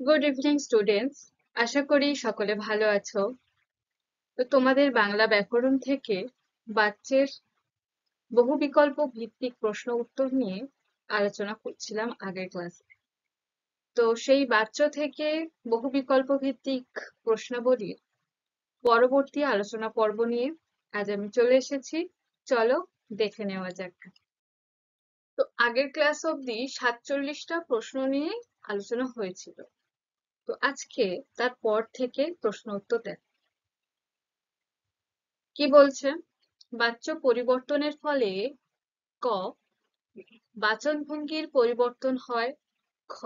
Good evening students. আশা করি সকলে ভালো আছো। তো তোমাদের বাংলা ব্যাকরণ থেকে বাচ্চের বহু বিকল্প ভিত্তিক প্রশ্ন উত্তর নিয়ে আলোচনা করছিলাম আগের ক্লাসে। তো সেই বাচ্চ থেকে বহু বিকল্প ভিত্তিক প্রশ্নাবলীর পরবর্তী আলোচনা পর্ব নিয়ে আজ আমি চলে এসেছি। চলো দেখে নেওয়া যাক। তো আগের ক্লাস অবধি 47টা প্রশ্ন নিয়ে আলোচনা হয়েছিল। তো আজকে তার পর থেকে প্রশ্ন উত্তর দেখ। কি বলছে? বাচ্য পরিবর্তনের ফলে ক বাচনভঙ্গির পরিবর্তন হয়, খ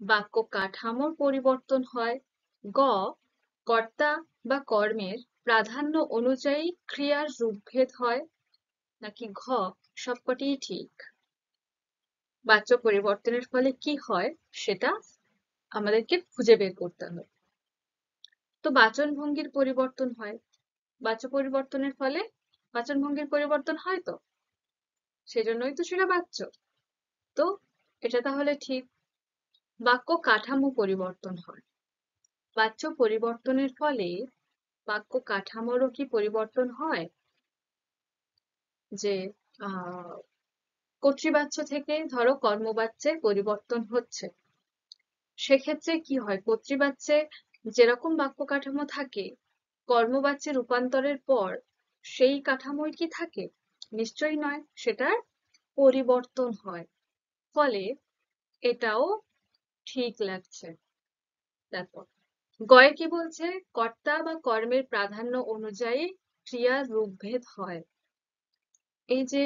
বাক্য কাঠামোর পরিবর্তন হয়, গ কর্তা বা কর্মের প্রাধান্য অনুযায়ী ক্রিয়ার রূপভেদ হয়, নাকি ঘ সবকটিই ঠিক। বাচ্য পরিবর্তনের ফলে কি হয় সেটা আমাদেরকে খুঁজে বের করতে হবে। তো বাচনভঙ্গির পরিবর্তন হয়, বাচ্য পরিবর্তনের ফলে বাচনভঙ্গির পরিবর্তন হয়, তো সেজন্যই তো সেটা বাচ্য। তো এটা তাহলে ঠিক। বাক্য কাঠামো পরিবর্তন হয়, বাচ্য পরিবর্তনের ফলে বাক্য কাঠামোরও কি পরিবর্তন হয়? যে কর্তৃবাচ্য থেকে ধরো কর্মবাচ্যে পরিবর্তন হচ্ছে, সেক্ষেত্রে কি হয়? কর্তৃবাচ্যে যেরকম বাক্য কাঠামো থাকে, কর্মবাচ্যে রূপান্তরের পর সেই কাঠামোই কি থাকে? নিশ্চয়ই নয়, সেটার পরিবর্তন হয়। ফলে এটাও ঠিক লাগছে। দেখো, গয়ে কি বলছে? কর্তা বা কর্মের প্রাধান্য অনুযায়ী ক্রিয়ার রূপভেদ হয়। এই যে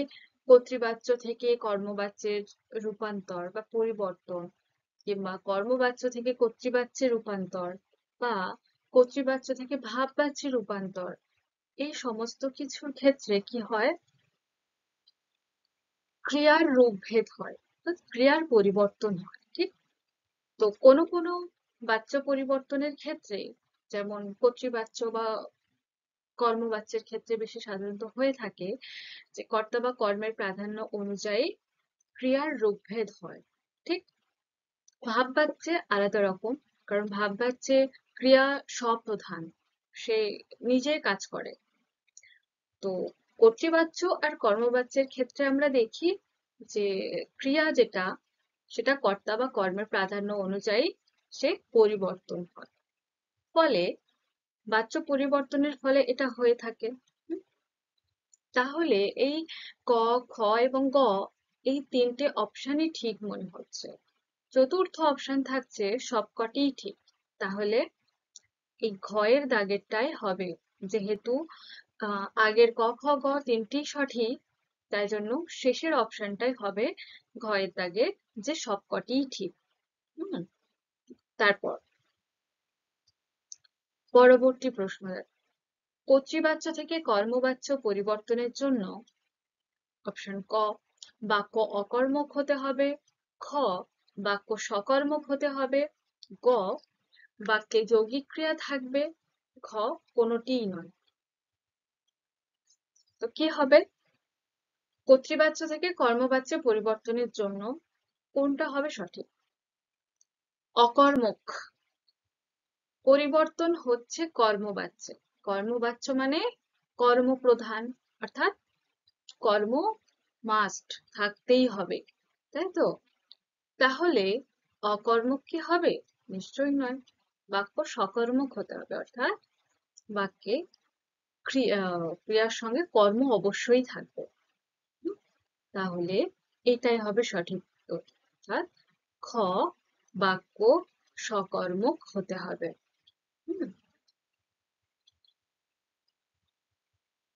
কর্তৃবাচ্য থেকে কর্মবাচ্যের রূপান্তর বা পরিবর্তন, কিংবা কর্মবাচ্য থেকে কর্তৃবাচ্যে রূপান্তর, বা কর্তৃবাচ্য থেকে ভাববাচ্যে রূপান্তর, এই সমস্ত কিছুর ক্ষেত্রে কি হয়? ক্রিয়ার রূপভেদ হয়, ক্রিয়ার পরিবর্তন হয়। ঠিক। তো কোনো কোনো বাচ্য পরিবর্তনের ক্ষেত্রে, যেমন কর্তৃবাচ্য বা কর্মবাচ্যের ক্ষেত্রে বেশি সাধারণত হয়ে থাকে যে কর্তা বা কর্মের প্রাধান্য অনুযায়ী ক্রিয়ার রূপভেদ হয়। ঠিক। ভাববাচ্যে আলাদা রকম, কারণ ভাববাচ্যে ক্রিয়া স্বপ্রধান, সে নিজে কাজ করে। তো কর্তৃবাচ্য আর কর্মবাচ্যের ক্ষেত্রে আমরা দেখি যে ক্রিয়া যেটা, সেটা কর্তা বা কর্মের প্রাধান্য অনুযায়ী সে পরিবর্তন হয়। ফলে বাচ্য পরিবর্তনের ফলে এটা হয়ে থাকে। তাহলে এই ক, খ এবং গ, এই তিনটে অপশনই ঠিক মনে হচ্ছে। চতুর্থ অপশন থাকছে সবকটিই ঠিক। তাহলে এই ঘ এর দাগেরটাই হবে, যেহেতু আগের ক, খ, গ তিনটি সঠিক, তাই জন্য শেষের অপশনটাই হবে ঘ এর দাগে, যে সবকটিই ঠিক। তারপর পরবর্তী প্রশ্ন, কর্তৃবাচ্য থেকে কর্মবাচ্য পরিবর্তনের জন্য অপশন ক বাক্য অকর্মক হতে হবে, খ বাক্য সকর্মক হতে হবে, গ বাক্যে যৌগিক ক্রিয়া থাকবে, ঘ কোনোটিই নয়। তো কি হবে? কর্তৃবাচ্য থেকে কর্মবাচ্যে পরিবর্তনের জন্য কোনটা হবে সঠিক? অকর্মক পরিবর্তন হচ্ছে কর্মবাচ্যে। কর্মবাচ্য মানে কর্মপ্রধান, অর্থাৎ কর্ম মাস্ট থাকতেই হবে, তাই তো? তাহলে অকর্মক কি হবে? নিশ্চয়ই নয়। বাক্য সকর্মক হতে হবে, অর্থাৎ বাক্যে ক্রিয়ার সঙ্গে কর্ম অবশ্যই থাকবে। তাহলে এটাই হবে সঠিক উত্তর, অর্থাৎ খ বাক্য সকর্মক হতে হবে।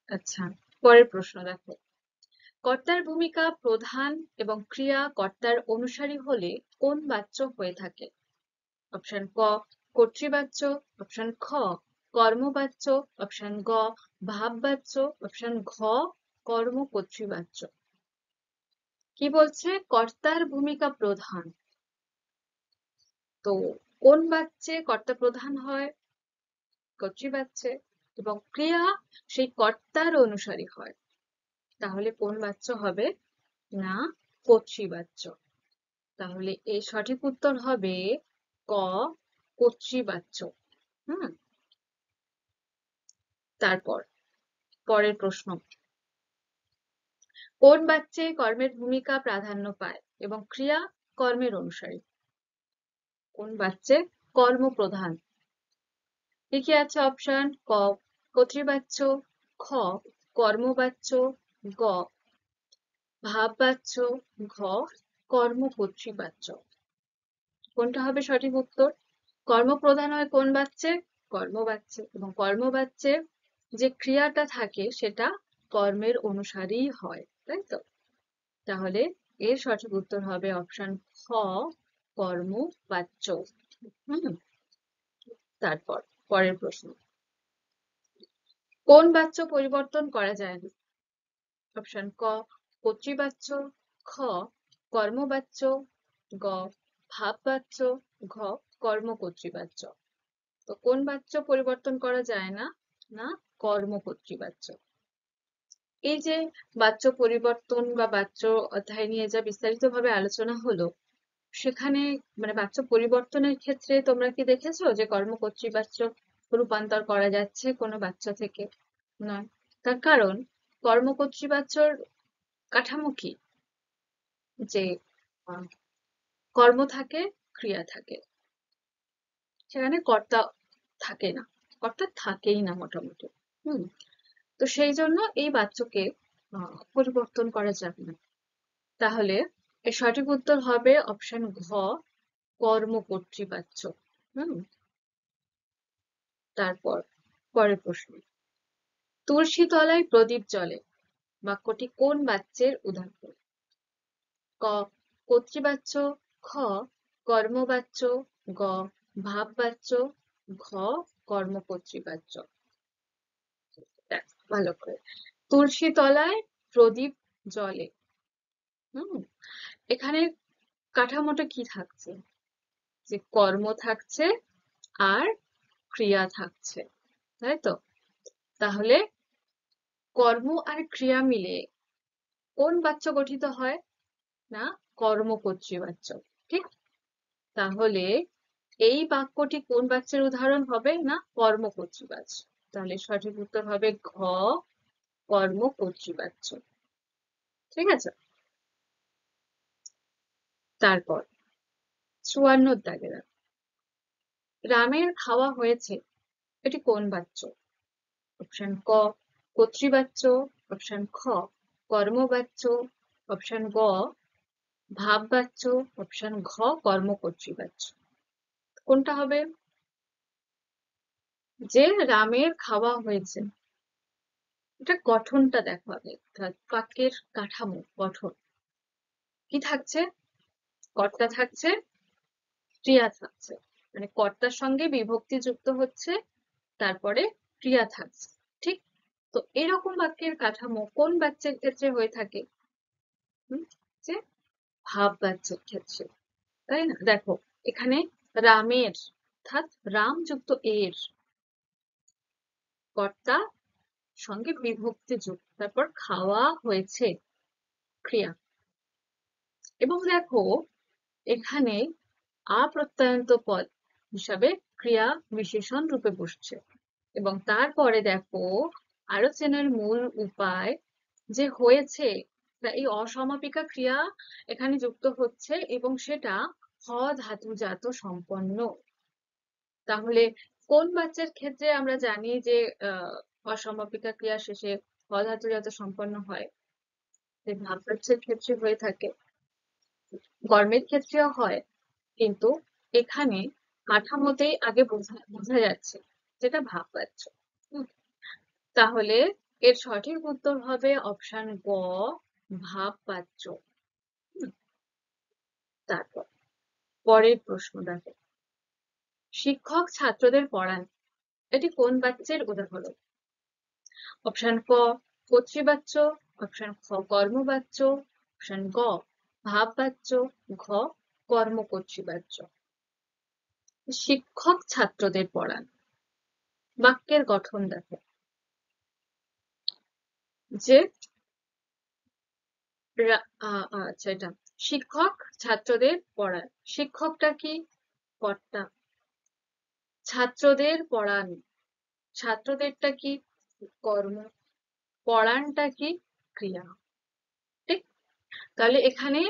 আচ্ছা, পরের প্রশ্ন দেখো, কর্তার ভূমিকা প্রধান এবং ক্রিয়া কর্তার অনুসারী হলে কোন বাচ্য হয়ে থাকে? অপশন ক কর্তৃবাচ্য, অপশন খ কর্মবাচ্য, অপশন গ ভাববাচ্য, অপশন ঘ কর্ম কর্তৃবাচ্য। কি বলছে? কর্তার ভূমিকা প্রধান। তো কোন বাচ্যে কর্তা প্রধান হয়? কর্তৃবাচ্যে। এবং ক্রিয়া সেই কর্তার অনুসারী হয়, তাহলে কোন বাচ্য হবে? না, কর্তৃবাচ্য। তাহলে এর সঠিক উত্তর হবে ক কর্তৃবাচ্য। তারপর পরের প্রশ্ন, কোন বাচ্চে কর্মের ভূমিকা প্রাধান্য পায় এবং ক্রিয়া কর্মের অনুসারী? কোন বাচ্চে কর্মপ্রধান? কি কি আছে অপশন? ক কর্তৃবাচ্য, খ কর্মবাচ্য, গ ভাববাচ্য, ঘ কর্মকর্তৃবাচ্য। কোনটা হবে সঠিক উত্তর? কর্মপ্রধান হয় কোন বাচ্চে? কর্মবাচ্যে। এবং কর্মবাচ্যে যে ক্রিয়াটা থাকে সেটা কর্মের অনুসারী হয়, তাই তো? তাহলে এর সঠিক উত্তর হবে অপশন খ কর্মবাচ্য। তারপর পরের প্রশ্ন, কোন বাচ্য পরিবর্তন করা যায় না? অপশন ক কর্তৃবাচ্য, খ কর্মবাচ্য, গ ভাববাচ্য, ঘ কর্মকর্তৃবাচ্য। তো কোন বাচ্য পরিবর্তন করা যায় না? না কর্মকর্তৃবাচ্য। এই যে বাচ্য পরিবর্তন বা বাচ্য অধ্যায় নিয়ে যা বিস্তারিতভাবে আলোচনা হলো, সেখানে মানে বাচ্য পরিবর্তনের ক্ষেত্রে তোমরা কি দেখেছো যে কর্মকর্তৃবাচ্য রূপান্তর করা যাচ্ছে কোনো বাচ্চা থেকে? নয়। তার কারণ কর্মকর্তৃবাচ্যর কাঠামো কি? যে কর্ম থাকে, ক্রিয়া থাকে, সেখানে কর্তা থাকে না, কর্তা থাকেই না মোটামুটি। তো সেই জন্য এই বাচ্চকে পরিবর্তন করা যাবে না। তাহলে এর সঠিক উত্তর হবে অপশন ঘ কর্মকর্তৃবাচ্য। তারপর পরের প্রশ্ন, তুলসী তলায় প্রদীপ জ্বলে বাক্যটি কোন বাচ্যের উদাহরণ? ক কর্তৃবাচ্য, খ কর্মবাচ্য, গ ভাববাচ্য, ঘ কর্মকর্তৃবাচ্য। ভালো করে, তুলসী তলায় প্রদীপ জ্বলে, এখানে কাঠামোটা কি থাকছে? যে কর্ম থাকছে আর ক্রিয়া থাকছে, তাই তো? তাহলে কর্ম আর ক্রিয়া মিলে কোন বাচ্য গঠিত হয়? না কর্মকর্তৃবাচ্য, ঠিক? তাহলে এই বাক্যটি কোন বাচ্যের উদাহরণ হবে? না কর্মকর্তৃবাচ্য। তাহলে সঠিক উত্তর হবে ঘ কর্মকর্তৃবাচ্য। ঠিক আছে? তারপর 54 দাগের, রামের খাওয়া হয়েছে, এটি কোন বাচ্য? অপশন ক কর্তৃবাচ্য, অপশন খ কর্মবাচ্য, অপশন গ ভাববাচ্য, অপশন ঘ কর্মকর্তৃবাচ্য। কোনটা হবে? যে রামের খাওয়া হয়েছে, এটা গঠনটা দেখো আগে, বাক্যের কাঠামো গঠন কি থাকছে? কর্তা থাকছে, ক্রিয়া থাকছে, মানে কর্তার সঙ্গে বিভক্তি যুক্ত হচ্ছে, তারপরে ক্রিয়া থাকছে, ঠিক? তো এরকম বাক্যের কাঠামো কোন বাচ্যের ক্ষেত্রে হয়ে থাকে? যে ভাব বাচ্যের ক্ষেত্রে, তাই না? দেখো এখানে রামের অর্থাৎ রাম যুক্ত এর, কর্তা সঙ্গে বিভক্তি যুক্ত, তারপর খাওয়া হয়েছে ক্রিয়া। এবং দেখো এখানে আপ্রত্যয়ন্ত পদ হিসাবে ক্রিয়া বিশেষণ রূপে বসছে। এবং তারপরে দেখো আরো চেনার মূল উপায় যে হয়েছে, এই অসমাপিকা ক্রিয়া এখানে যুক্ত হচ্ছে এবং সেটা হ ধাতুজাত সম্পন্ন। তাহলে কোন বাচ্চার ক্ষেত্রে আমরা জানি যে অসমাপিকা ক্রিয়া শেষে হ ধাতুজাত সম্পন্ন হয়? ভাব বাচ্চার ক্ষেত্রে হয়ে থাকে, কর্মের ক্ষেত্রেও হয়, কিন্তু এখানে কাঠামোতেই আগে বোঝা যাচ্ছে যেটা ভাব বাচ্চ। তাহলে এর সঠিক উত্তর হবে অপশন গ ভাব বাচ্চ। তারপর পরের প্রশ্ন দেখো, শিক্ষক ছাত্রদের পড়ান, এটি কোন বাচ্যের উদাহরণ? অপশন ক কর্তৃবাচ্য, অপশন খ কর্মবাচ্য, অপশন গ ভাববাচ্য, ঘ কর্মকর্তৃবাচ্য। শিক্ষক ছাত্রদের পড়ান, বাক্যের গঠন দেখো, যে আচ্ছা এটা শিক্ষক ছাত্রদের পড়ায়, শিক্ষকটা কি? কর্তা, ছাত্রদের পড়ান, ছাত্রদেরটা কি? কর্ম, পড়ানটা কি? ক্রিয়া। ঠিক, তাহলে এখানে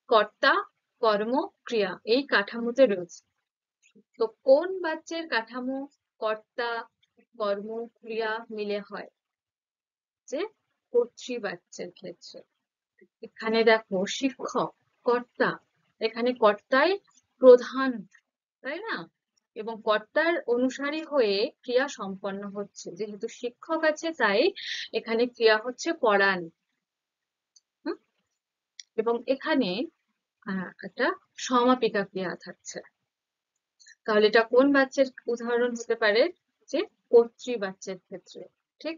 কর্তা, কর্ম, ক্রিয়া এই কাঠামোতে রয়েছে। তো কোন বাচ্যের কাঠামো কর্তা, কর্ম, ক্রিয়া মিলে হয়? যে কর্তৃবাচ্যের ক্ষেত্রে। এখানে দেখো শিক্ষক, কর্তা, এখানে কর্তাই প্রধান, তাই না? এবং কর্তার অনুসারী হয়ে ক্রিয়া সম্পন্ন হচ্ছে, যেহেতু শিক্ষক আছে তাই এখানে ক্রিয়া হচ্ছে পড়ান। হুম? এবং এখানে একটা সমাপিকা ক্রিয়া থাকছে। তাহলে এটা কোন বাচ্যের উদাহরণ হতে পারে? যে কর্তৃবাচ্যের ক্ষেত্রে। ঠিক,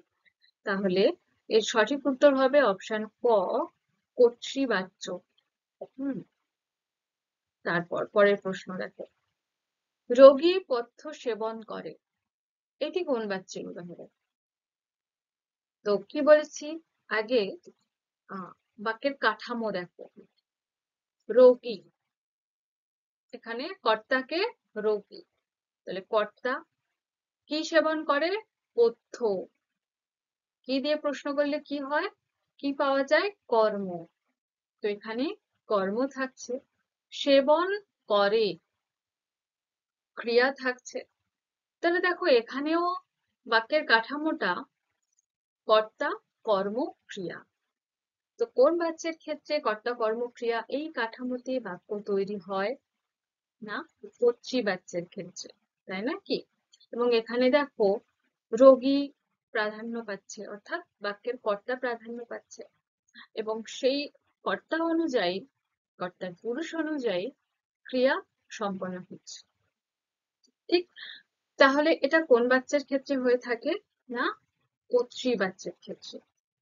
তাহলে এর সঠিক উত্তর হবে অপশন ক, কর্তৃবাচ্য। হুম, তারপর পরের প্রশ্ন দেখো, রোগী পথ্য সেবন করে, এটি কোন বাচ্যের উদাহরণ? তো কি বলেছি আগে, বাক্যের কাঠামো দেখো, রোগী, এখানে কর্তাকে রোগী, তাহলে কর্তা কি সেবন করে? পথ্য, কি দিয়ে প্রশ্ন করলে কি হয়, কি পাওয়া যায়? কর্ম, তো এখানে কর্ম থাকছে, সেবন করে ক্রিয়া থাকছে। তাহলে দেখো এখানেও বাক্যের কাঠামোটা কর্তা, কর্ম, ক্রিয়া। তো কোন বাচ্যের ক্ষেত্রে কর্তা, কর্ম, ক্রিয়া এই কাঠামোতে বাক্য তৈরি হয়? না, কর্তৃবাচ্যের ক্ষেত্রে, তাই না কি? এবং এখানে দেখো রোগী প্রাধান্য পাচ্ছে, অর্থাৎ বাক্যের কর্তা প্রাধান্য পাচ্ছে, এবং সেই কর্তা অনুযায়ী, কর্তার পুরুষ অনুযায়ী ক্রিয়া সম্পন্ন হচ্ছে। ঠিক, তাহলে এটা কোন বাচ্চার ক্ষেত্রে হয়ে থাকে? না, কর্তৃবাচ্যের ক্ষেত্রে।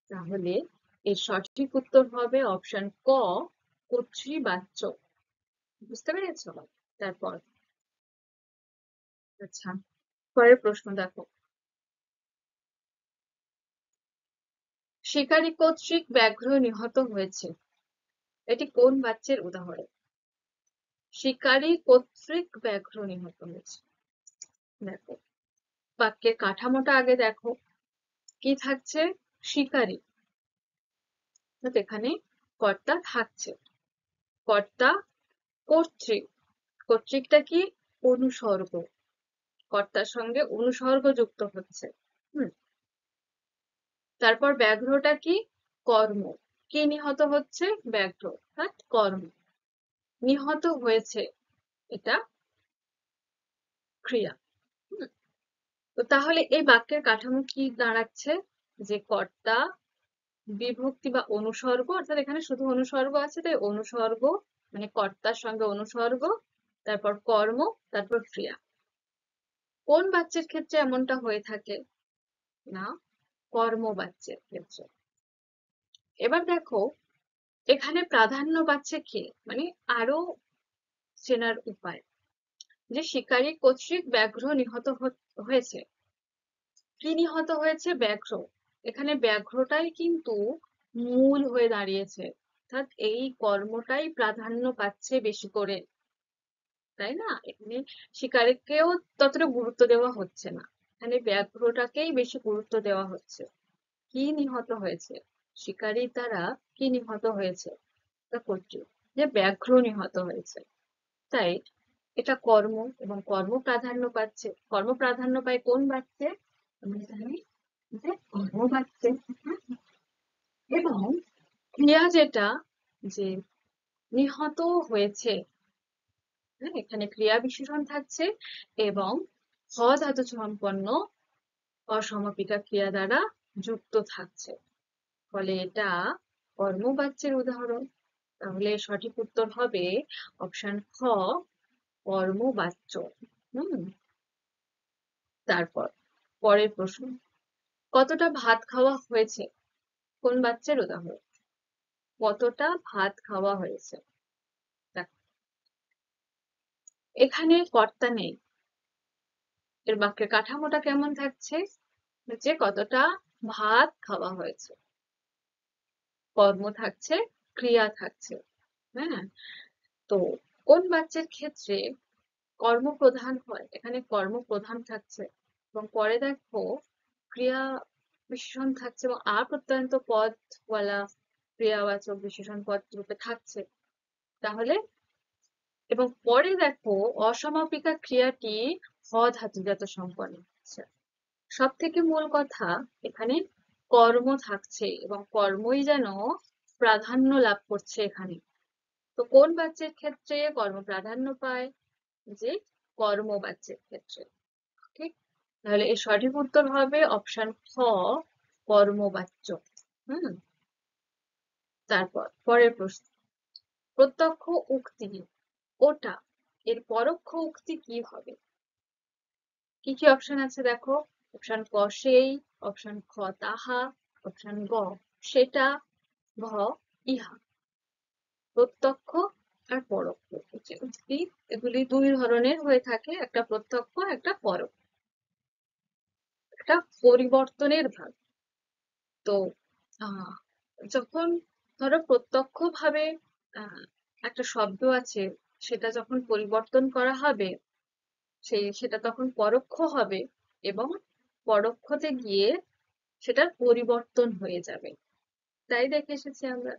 তাহলে এর সঠিক উত্তর হবে অপশন ক, কর্তৃবাচ্য। বুঝতে পেরেছ? তারপর আচ্ছা, পরের প্রশ্ন দেখো, শিকারী কর্তৃক ব্যাঘ্র নিহত হয়েছে, এটি কোন বাচ্যের উদাহরণ? শিকারী কর্তৃক ব্যাঘ্র নিহত হয়েছে। দেখো বাক্যের কাঠামোটা আগে দেখো, কি থাকছে? শিকারী, এখানে কর্তা থাকছে, কর্তা, কর্তৃক, কর্তৃকটা কি? অনুসর্গ, কর্তার সঙ্গে অনুসর্গ যুক্ত হচ্ছে। হুম, তারপর ব্যাঘ্রটা কি? কর্ম, কি নিহত হচ্ছে? ব্যাঘ্র, অর্থাৎ কর্ম, নিহত হয়েছে, এটা ক্রিয়া। হুম, তো তাহলে এই বাক্যের কাঠামো কি দাঁড়াচ্ছে? যে কর্তা, বিভক্তি বা অনুসর্গ, অর্থাৎ এখানে শুধু অনুসর্গ আছে তাই অনুসর্গ, মানে কর্তার সঙ্গে অনুসর্গ, তারপর কর্ম, তারপর ক্রিয়া। কোন বাচ্যের ক্ষেত্রে এমনটা হয়ে থাকে? না, কর্মবাচ্যের ক্ষেত্রে। এবার দেখো এখানে প্রাধান্য পাচ্ছে কে, মানে আরো চেনার উপায়, যে শিকারী কর্তৃক ব্যাঘ্র নিহত হয়েছে, কি নিহত হয়েছে? ব্যাঘ্র, এখানে ব্যাঘ্রটাই কিন্তু মূল হয়ে দাঁড়িয়েছে, অর্থাৎ এই কর্মটাই প্রাধান্য পাচ্ছে বেশি করে, তাই না? এখানে শিকারীকেও ততটা গুরুত্ব দেওয়া হচ্ছে না, এখানে ব্যাঘ্রটাকেই বেশি গুরুত্ব দেওয়া হচ্ছে। কি নিহত হয়েছে? শিকারী দ্বারা কি নিহত হয়েছে? তা কর্তৃক, যে ব্যাঘ্র নিহত হয়েছে, তাই এটা কর্ম, এবং কর্ম প্রাধান্য পাচ্ছে। কর্ম প্রাধান্য পায় কোন বাচ্চে? আমরা জানি যে কর্ম বাচ্চে। এবং ক্রিয়া যেটা, যে নিহত হয়েছে, এখানে ক্রিয়া বিশেষণ থাকছে এবং হ ধাতু সম্পন্ন অসমাপিকা ক্রিয়া দ্বারা যুক্ত থাকছে, ফলে এটা কর্মবাচ্যের উদাহরণ। তাহলে সঠিক উত্তর হবে অপশন খ, কর্মবাচ্য। হুম, তারপর পরের প্রশ্ন, কতটা ভাত খাওয়া হয়েছে, কোন বাচ্চার উদাহরণ? কতটা ভাত খাওয়া হয়েছে, দেখো এখানে কর্তা নেই, এর বাক্যের কাঠামোটা কেমন থাকছে? যে কতটা ভাত খাওয়া হয়েছে, কর্ম থাকছে, ক্রিয়া থাকছে। হ্যাঁ, তো কোন বাচ্চার ক্ষেত্রে কর্মপ্রধান হয়, এখানে কর্মপ্রধান থাকছে। এবং পরে দেখো ক্রিয়া বিশেষণ থাকছে এবং প্রত্যয়ন্ত পদওয়ালা ক্রিয়াবাচক বিশেষণ পদ রূপে থাকছে। তাহলে এবং পরে দেখো অসমাপিকা ক্রিয়াটি হ ধাতুজাত সম্পন্ন হচ্ছে। সব থেকে মূল কথা এখানে কর্ম থাকছে এবং কর্মই যেন প্রাধান্য লাভ করছে এখানে। তো কোন বাচ্যের ক্ষেত্রে কর্ম প্রাধান্য পায়? যে কর্মবাচ্যের ক্ষেত্রে। ঠিক, তাহলে এর সঠিক উত্তর হবে অপশন খ, কর্মবাচ্য। হুম। তারপর পরের প্রশ্ন, প্রত্যক্ষ উক্তি ওটা এর পরোক্ষ উক্তি কি হবে? কি কি অপশন আছে দেখো, অপশন ক সেই, অপশন খ তাহা, অপশন গ সেটা, ঘ ইহা। প্রত্যক্ষ আর পরোক্ষ উক্তি এগুলি দুই ধরনের হয়ে থাকে, একটা প্রত্যক্ষ একটা পরোক্ষ, একটা পরিবর্তনের ভাগ। তো আহ যখন ধরো প্রত্যক্ষ ভাবে একটা শব্দ আছে, সেটা যখন পরিবর্তন করা হবে সেটা তখন পরোক্ষ হবে এবং পরোক্ষতে গিয়ে সেটার পরিবর্তন হয়ে যাবে। তাই দেখে এসেছি আমরা।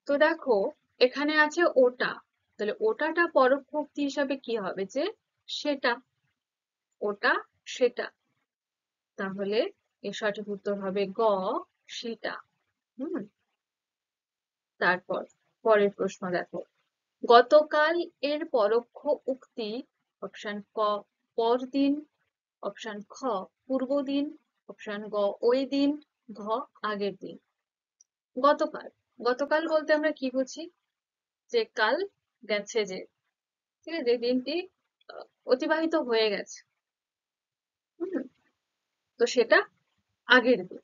তো দেখো এখানে আছে ওটা, তাহলে ওটাটা পরোক্ষ উক্তি হিসাবে কি হবে? যে সেটা, ওটা সেটা। তাহলে এর সঠিক উত্তর হবে গ সেটা। হুম। তারপর পরের প্রশ্ন দেখো, গতকাল এর পরোক্ষ উক্তি অপশন ক পরদিন, অপশন খ পূর্বদিন, অপশন গ ওই দিন, ঘ আগের দিন। গতকাল, গতকাল বলতে আমরা কি বুঝি? যে কাল গেছে, যে ঠিক আছে, যে দিনটি অতিবাহিত হয়ে গেছে। হুম। তো সেটা আগের দিন।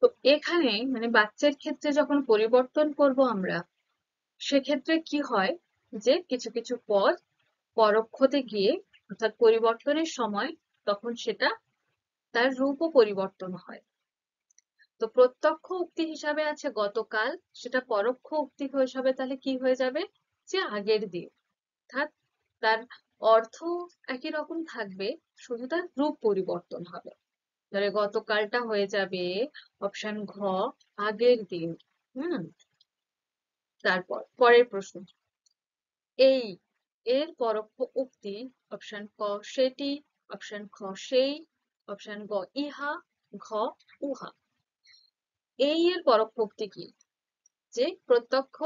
তো এখানে মানে বাচ্চার ক্ষেত্রে যখন পরিবর্তন করব আমরা, সেক্ষেত্রে কি হয় যে কিছু কিছু পদ পরোক্ষতে গিয়ে অর্থাৎ পরিবর্তনের সময় তখন সেটা তার রূপও পরিবর্তন হয়। তো প্রত্যক্ষ উক্তি হিসাবে আছে গতকাল, সেটা পরোক্ষ উক্তি হিসাবে তাহলে কি হয়ে যাবে? যে আগের দিন। অর্থাৎ তার অর্থ একই রকম থাকবে, শুধু তার রূপ পরিবর্তন হবে। তাহলে গতকালটা হয়ে যাবে অপশন ঘ আগের দিন। হুম। তারপর পরের প্রশ্ন, এই এর পরোক্ষ উক্তি অপশন ক সেটি, অপশন খ সেই, অপশন গ ইহা, ঘ উহা। এই এর পরোক্ষ উক্তি কি? যে প্রত্যক্ষ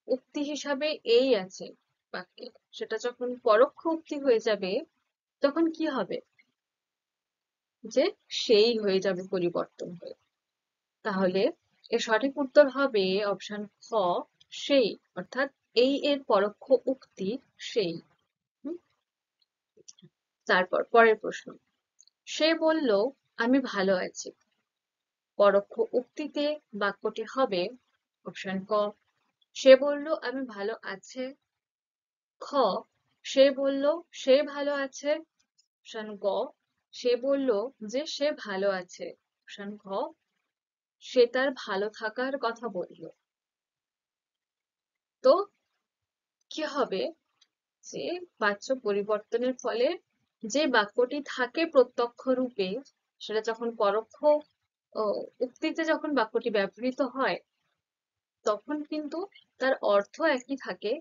উক্তি হিসাবে এই আছে বাক্যে, সেটা যখন পরোক্ষ উক্তি হয়ে যাবে তখন কি হবে? যে সেই হয়ে যাবে পরিবর্তন হয়ে। তাহলে এর সঠিক উত্তর হবে অপশন খ সেই, অর্থাৎ এই এর পরোক্ষ উক্তি সেই। তারপর পরের প্রশ্ন, সে বলল আমি ভালো আছি। পরোক্ষ উক্তিতে বাক্যটি হবে অপশন ক সে বলল আমি ভালো আছে, খ সে বলল সে ভালো আছে, অপশন গ সে বলল যে সে ভালো আছে, অপশন ঘ সে তার ভালো থাকার কথা বলল। তো কি হবে? যে বাচ্য পরিবর্তনের ফলে যে বাক্যটি থাকে প্রত্যক্ষ রূপে, সেটা যখন পরোক্ষ উক্তিতে যখন বাক্যটি ব্যবহৃত হয় তখন কিন্তু তার অর্থ একই থাকে,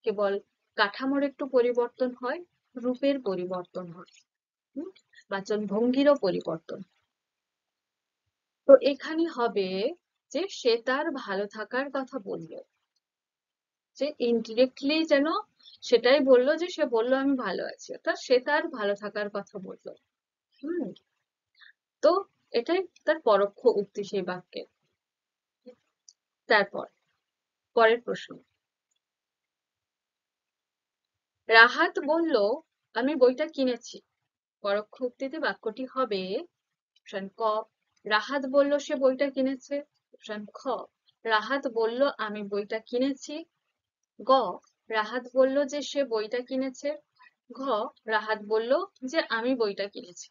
কেবল কাঠামোর একটু পরিবর্তন হয়, রূপের পরিবর্তন হয়, বাচন ভঙ্গিরও পরিবর্তন। তো এখানে হবে যে সে তার ভালো থাকার কথা বলল, যে ইনডিরেক্টলি যেন সেটাই বললো, যে সে বলল আমি ভালো আছি, অর্থাৎ সে তার ভালো থাকার কথা বললো। হুম। তো এটাই তার পরোক্ষ উক্তি সেই বাক্যে। তারপর পরের প্রশ্ন, রাহাত বলল আমি বইটা কিনেছি। পরোক্ষ উক্তিতে বাক্যটি হবে অপশন ক রাহাত বলল সে বইটা কিনেছে, অপশন খ রাহাত বলল আমি বইটা কিনেছি, গ রাহাত বলল যে সে বইটা কিনেছে, ঘ রাহাত বলল যে আমি বইটা কিনেছি।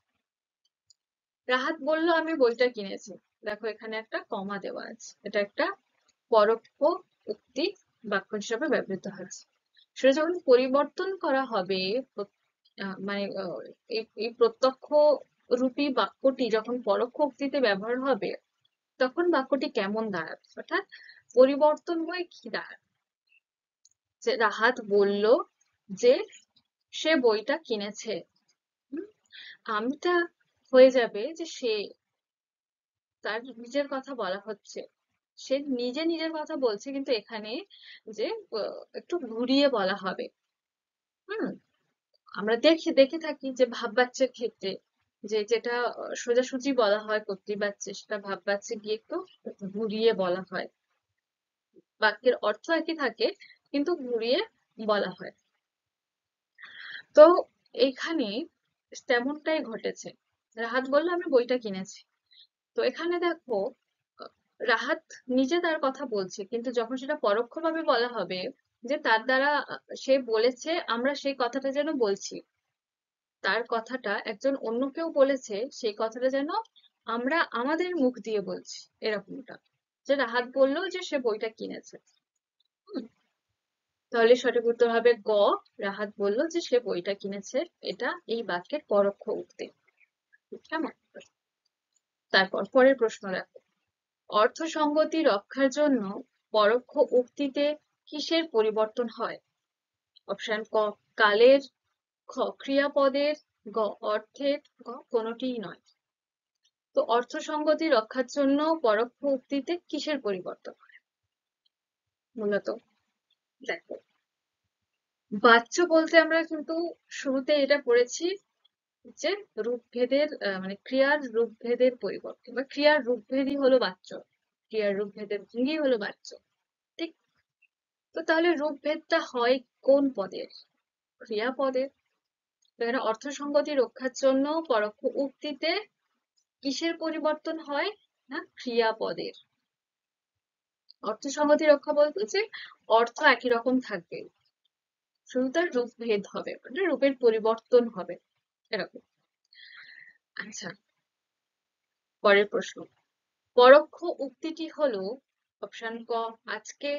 রাহাত বলল আমি বইটা কিনেছি, দেখো এখানে একটা কমা দেওয়া আছে, এটা একটা পরোক্ষ উক্তি বাক্য হিসাবে ব্যবহৃত হয়েছে। সেটা যখন পরিবর্তন করা হবে, মানে এই প্রত্যক্ষ রূপী বাক্যটি যখন পরোক্ষ উক্তিতে ব্যবহার হবে, তখন বাক্যটি কেমন দাঁড়াবে, অর্থাৎ পরিবর্তন হয়ে কি দাঁড়াবে। যে রাহাত বলল যে সে বইটা কিনেছে, আমিটা হয়ে যাবে যে সে, তার নিজের কথা বলা হচ্ছে, সে নিজে নিজের কথা বলছে, কিন্তু এখানে যে একটু ঘুরিয়ে বলা হবে। হুম আমরা দেখে থাকি যে ভাব বাচ্চার ক্ষেত্রে যে যেটা সোজাসুজি বলা হয় কর্তৃবাচ্যে, সেটা ভাব বাচ্চে গিয়ে একটু ঘুরিয়ে বলা হয়। বাক্যের অর্থ একই থাকে, কিন্তু ঘুরিয়ে বলা হয়। তো এইখানে তেমনটাই ঘটেছে। রাহাত বলল আমি বইটা কিনেছি। তো এখানে দেখো, রাহাত নিজে তার কথা বলছে, কিন্তু যখন সেটা পরোক্ষভাবে বলা হবে যে তার দ্বারা সে বলেছে, আমরা সেই কথাটা যেন বলছি, তার কথাটা একজন অন্য কেউ বলেছে, সেই কথাটা যেন আমরা আমাদের মুখ দিয়ে বলছি, এরকমটা। যে রাহাত বলল যে সে বইটা কিনেছে। হুম, তাহলে সঠিক উত্তর হবে গ, রাহাত বলল যে সে বইটা কিনেছে। এটা এই বাক্যের পরোক্ষ উক্তি। কেমন? তারপর পরের প্রশ্ন দেখো, অর্থসঙ্গতি রক্ষার জন্য পরোক্ষ উক্তিতে কিসের পরিবর্তন হয়? অপশন ক কালের, খ ক্রিয়াপদের, গ অর্থের, গ কোনোটিই নয়। তো অর্থসঙ্গতি রক্ষার জন্য পরোক্ষ উক্তিতে কিসের পরিবর্তন হয়? মূলত দেখো, বাচ্য বলতে আমরা কিন্তু শুরুতে এটা পড়েছি যে রূপভেদের, মানে ক্রিয়ার রূপভেদের পরিবর্তন, বা ক্রিয়ার রূপভেদই হলো বাচ্য, ক্রিয়ার রূপভেদের ভঙ্গি হলো বাচ্য। ঠিক। তো তাহলে রূপভেদটা হয় কোন পদের? ক্রিয়াপদের। এখানে অর্থসঙ্গতি রক্ষার জন্য পরোক্ষ উক্তিতে কিসের পরিবর্তন হয়? না ক্রিয়াপদের। অর্থসঙ্গতি রক্ষা বলতে যে অর্থ একই রকম থাকবে, শুধু তার রূপ ভেদ হবে, মানে রূপের পরিবর্তন হবে, এরকম। আচ্ছা, পরের প্রশ্ন, পরোক্ষ উক্তিটি হলো অপশন ক আজকে,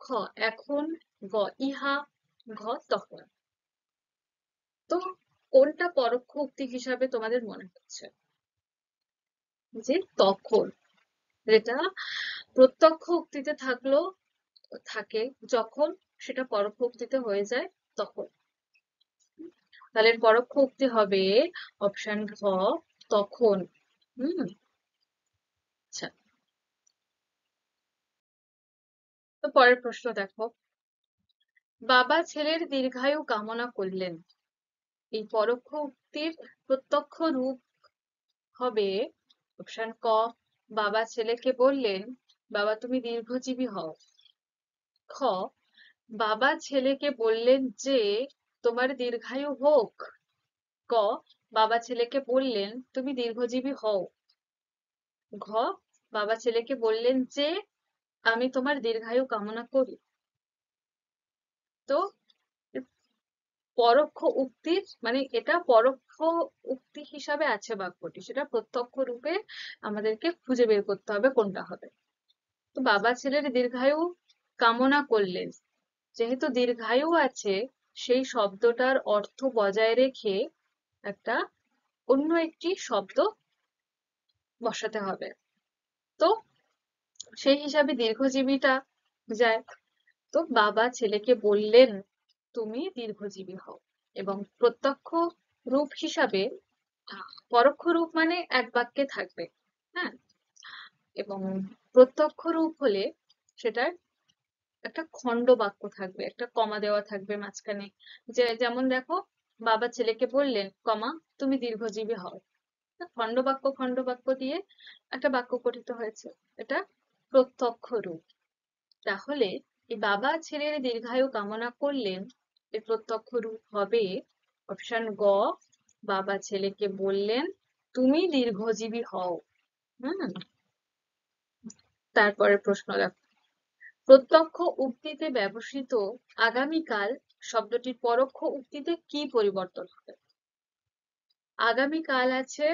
খ এখন, গ ইহা, ঘ তখন। তো কোনটা পরোক্ষ উক্তি হিসাবে তোমাদের মনে হচ্ছে? যে তখন, যেটা প্রত্যক্ষ উক্তিতে থাকলো, থাকে যখন, সেটা পরোক্ষ উক্তিতে হয়ে যায় তখন। তাহলে পরোক্ষ উক্তি হবে অপশন ঘ তখন। হুম আচ্ছা, তো পরের প্রশ্ন দেখো, বাবা ছেলের দীর্ঘায়ু কামনা করলেন, এই পরোক্ষ উক্তির প্রত্যক্ষ রূপ হবে অপশন ক বাবা ছেলেকে বললেন বাবা তুমি দীর্ঘজীবী হও, খ বাবা ছেলেকে বললেন যে তোমার দীর্ঘায়ু হোক, ক বাবা ছেলেকে বললেন তুমি দীর্ঘজীবী হও, ঘ বাবা ছেলেকে বললেন যে আমি তোমার দীর্ঘায়ু কামনা করি। তো পরোক্ষ উক্তির, মানে এটা পরোক্ষ উক্তি হিসাবে আছে বাক্যটি, সেটা প্রত্যক্ষ রূপে আমাদেরকে খুঁজে বের করতে হবে কোনটা হবে। তো বাবা ছেলের দীর্ঘায়ু কামনা করলেন, যেহেতু দীর্ঘায়ু আছে, সেই শব্দটার অর্থ বজায় রেখে একটা অন্য একটি শব্দ বসাতে হবে। তো সেই হিসাবে দীর্ঘজীবীটা যায়। তো বাবা ছেলেকে বললেন তুমি দীর্ঘজীবী হও, এবং প্রত্যক্ষ রূপ হিসাবে, পরোক্ষ রূপ মানে এক বাক্যে থাকবে, হ্যাঁ, এবং প্রত্যক্ষ রূপ হলে সেটার একটা খণ্ড বাক্য থাকবে, একটা কমা দেওয়া থাকবে মাঝখানে। যে যেমন দেখো, বাবা ছেলেকে বললেন কমা তুমি দীর্ঘজীবী হও, খণ্ড বাক্য দিয়ে একটা বাক্য গঠিত হয়েছে, এটা প্রত্যক্ষ রূপ। তাহলে এই বাবা ছেলের দীর্ঘায়ু কামনা করলেন, এর প্রত্যক্ষ রূপ হবে অপশন গ বাবা ছেলেকে বললেন তুমি দীর্ঘজীবী হও। হুম তারপরে প্রশ্ন দেখো, প্রত্যক্ষ উক্তিতে ব্যবহৃত আগামীকাল শব্দটির পরোক্ষ উক্তিতে কি পরিবর্তন হবে? আগামীকাল আছে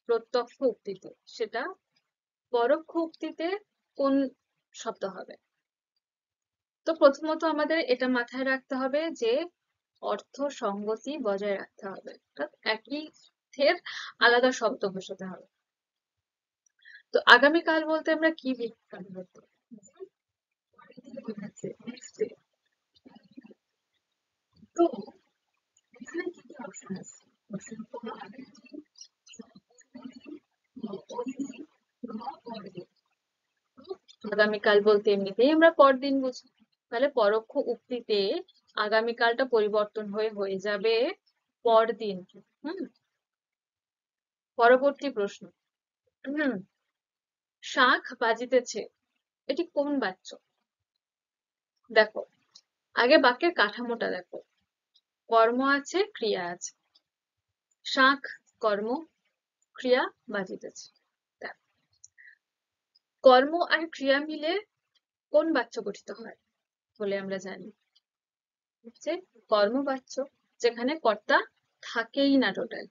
প্রত্যক্ষ উক্তিতে, সেটা পরোক্ষ উক্তিতে কোন শব্দ হবে? তো প্রথমত আমাদের এটা মাথায় রাখতে হবে যে অর্থ সঙ্গতি বজায় রাখতে হবে, অর্থাৎ একই অর্থের আলাদা শব্দ বসাতে হবে। তো আগামীকাল বলতে আমরা কি বুঝতে তো এখানে কি কি অপশন আছে? অপশন ক আগের দিন, ওই দিন, ঘ পরের দিন। আগামীকাল বলতে এমনিতেই আমরা পরদিন বুঝি, তাহলে পরোক্ষ উক্তিতে আগামীকালটা পরিবর্তন হয়ে যাবে পরদিন। হুম। পরবর্তী প্রশ্ন। হুম। শাঁখ বাজিতেছে, এটি কোন বাচ্য? দেখো, আগে বাক্যের কাঠামোটা দেখো। কর্ম আছে, ক্রিয়া আছে। শাঁখ কর্ম, ক্রিয়া বাজিতেছে। দেখো, কর্ম আর ক্রিয়া মিলে কোন বাচ্য গঠিত হয় বলে আমরা জানি? হচ্ছে কর্মবাচ্য, যেখানে কর্তা থাকেই না টোটাল।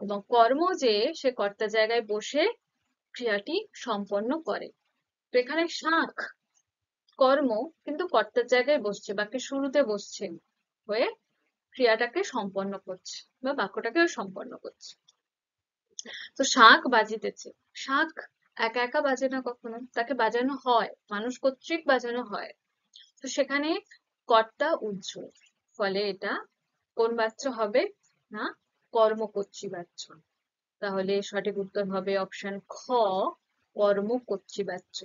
এবং কর্ম যে সে কর্তা জায়গায় বসে ক্রিয়াটি সম্পন্ন করে। তো এখানে শাঁখ কর্ম কিন্তু কর্তার জায়গায় বসছে, বাক্যের শুরুতে বসছে হয়ে ক্রিয়াটাকে সম্পন্ন করছে বা বাক্যটাকে সম্পন্ন করছে। তো শাঁখ বাজিতেছে, শাঁখ একা একা বাজে না, কখনো তাকে বাজানো হয়, মানুষ কর্তৃক বাজানো হয়। তো সেখানে কর্তা উজ্জ্বল, ফলে এটা কোন বাচ্য হবে না, কর্মকর্তৃ বাচ্য। তাহলে সঠিক উত্তর হবে অপশন খ, কর্মকর্তৃ বাচ্য।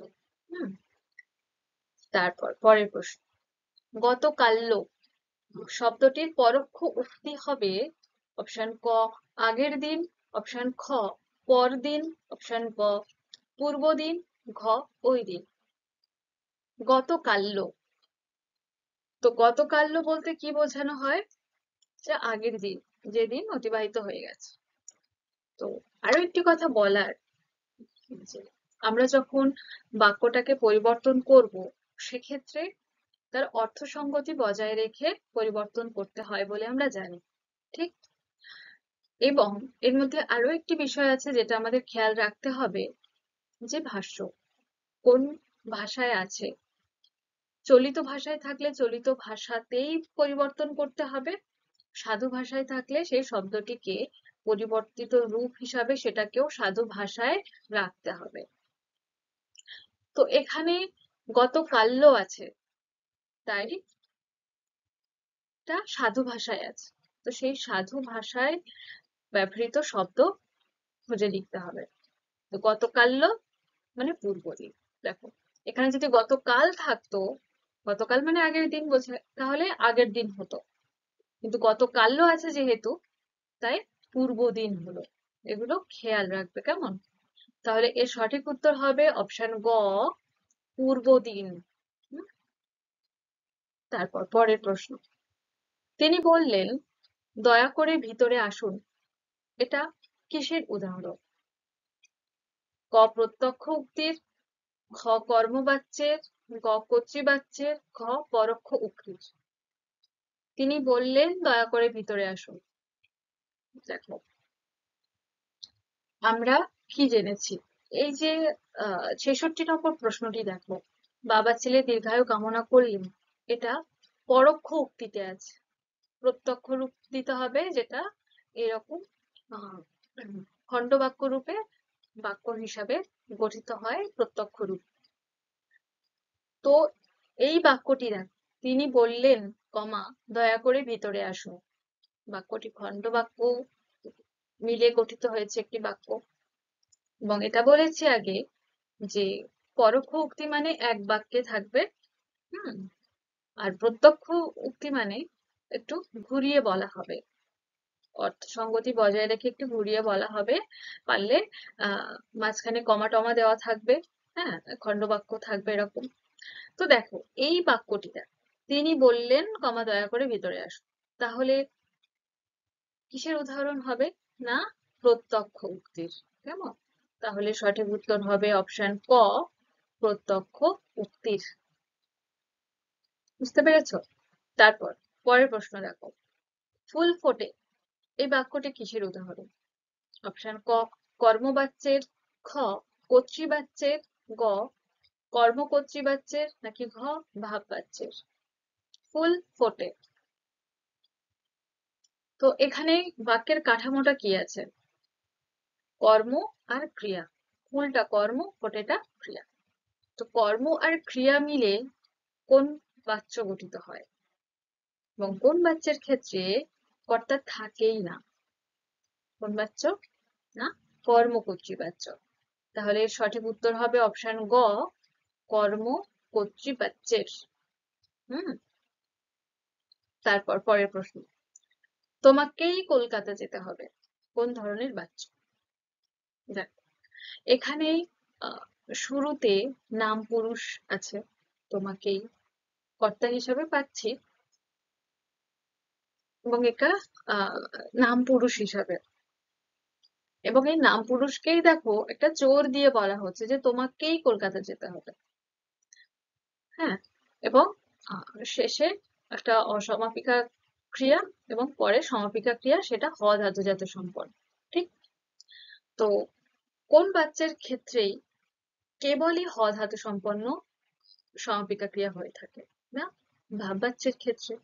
হুম। তারপর পরের প্রশ্ন। গতকাল্য শব্দটির পরোক্ষ উক্তি হবে অপশন ক আগের দিন, অপশন খ পরদিন, অপশন গ পূর্বদিন, ঘ ওই দিন। গতকাল্য, তো গতকাল্য বলতে কি বোঝানো হয়? যে আগের দিন, যেদিন অতিবাহিত হয়ে গেছে। তো আরো একটি কথা বলার, যে আমরা যখন বাক্যটাকে পরিবর্তন করব সেক্ষেত্রে তার অর্থসঙ্গতি বজায় রেখে পরিবর্তন করতে হয় বলে আমরা জানি, ঠিক? এবং এর মধ্যে আরো একটি বিষয় আছে যেটা আমাদের খেয়াল রাখতে হবে, যে ভাষ্য কোন ভাষায় আছে। চলিত ভাষায় থাকলে চলিত ভাষাতেই পরিবর্তন করতে হবে, সাধু ভাষায় থাকলে সেই শব্দটিকে পরিবর্তিত রূপ হিসাবে সেটাকেও সাধু ভাষায় রাখতে হবে। তো এখানে গতকাল্য আছে, তাই এটা সাধু ভাষায় আছে। তো সেই সাধু ভাষায় ব্যবহৃত শব্দ খুঁজে লিখতে হবে। তো গতকাল্য মানে পূর্বদিন। দেখো, এখানে যদি গতকাল থাকতো, গতকাল মানে আগের দিন বোঝায়, তাহলে আগের দিন হতো। কিন্তু গতকাল্য আছে যেহেতু, তাই পূর্বদিন হলো। এগুলো খেয়াল রাখবে, কেমন? তাহলে এর সঠিক উত্তর হবে অপশন গ, পূর্বদিন। হুম। তারপর পরের প্রশ্ন। তিনি বললেন, দয়া করে ভিতরে আসুন, এটা কিসের উদাহরণ? ক প্রত্যক্ষ উক্তির, খ কর্মবাচ্যের, গ কর্তৃবাচ্যের, ঘ পরোক্ষ উক্তির। তিনি বললেন, দয়া করে ভিতরে আসুন। দেখো, আমরা কি জেনেছি? এই যে ৬৬ নম্বর প্রশ্নটি দেখো, বাবা ছেলে দীর্ঘায়ু কামনা করলেন, এটা পরোক্ষ উক্তিতে আছে। প্রত্যক্ষ রূপ দিতে হবে, যেটা এরকম আহ, খণ্ডবাক্য রূপে বাক্য হিসাবে গঠিত হয় প্রত্যক্ষ রূপ। তো এই বাক্যটি দেখ, তিনি বললেন কমা দয়া করে ভিতরে আসুন, বাক্যটি খণ্ডবাক্য মিলে গঠিত হয়েছে একটি বাক্য। এবং এটা বলেছি আগে যে পরোক্ষ উক্তি মানে এক বাক্যে থাকবে। হুম। আর প্রত্যক্ষ উক্তি মানে একটু ঘুরিয়ে বলা হবে, অর্থ সঙ্গতি বজায় রেখে একটু ঘুরিয়ে বলা হবে। পারলে মাঝখানে কমা টমা দেওয়া থাকবে, হ্যাঁ, খণ্ডবাক্য থাকবে এরকম। তো দেখো, এই বাক্যটিতে তিনি বললেন কমা দয়া করে ভিতরে আসুন, তাহলে কিসের উদাহরণ হবে না, প্রত্যক্ষ উক্তির। কেমন? তাহলে সঠিক উত্তর হবে অপশন ক, প্রত্যক্ষ উক্তির। বুঝতে পেরেছো? তারপর পরের প্রশ্ন দেখো, ফুল ফোটে, এই বাক্যটি কিসের উদাহরণ? অপশন ক কর্মবাচ্যের, খ কর্তৃবাচ্যের, গ কর্মকর্তৃ বাচ্যের নাকি ঘ ভাব বাচ্যের? ফুল ফোটে। তো এখানে বাক্যের কাঠামোটা কি আছে? কর্ম আর ক্রিয়া। ফুলটা কর্ম, ফোটেটা ক্রিয়া। তো কর্ম আর ক্রিয়া মিলে কোন বাচ্য গঠিত হয়, এবং কোন বাচ্যের ক্ষেত্রে কর্তা থাকেই না? কোন বাচ্য? না, কর্মকর্তৃ বাচ্য। তাহলে সঠিক উত্তর হবে অপশন গ, কর্মকর্তৃ বাচ্যের। তারপর পরের প্রশ্ন, তোমাকেই কলকাতা যেতে হবে, কোন ধরনের বাচ্য? দেখো এখানেই শুরুতে নাম পুরুষ আছে, তোমাকেই কর্তা হিসাবে পাচ্ছি, এবং এটা নাম পুরুষ হিসাবে, এবং এই নাম পুরুষকেই দেখো একটা জোর দিয়ে বলা হচ্ছে যে তোমাকেই কলকাতা যেতে হবে। হ্যাঁ, এবং শেষে একটা অসমাপিকা ক্রিয়া এবং পরে সমাপিকা ক্রিয়া, সেটা হ ধাতুজাত সম্পন্ন। ঠিক, তো কোন বাচ্যের ক্ষেত্রেই কেবলই হ ধাতু সম্পন্ন সমাপিকা ক্রিয়া হয়ে থাকে? না, ভাব বাচ্যের ক্ষেত্রে।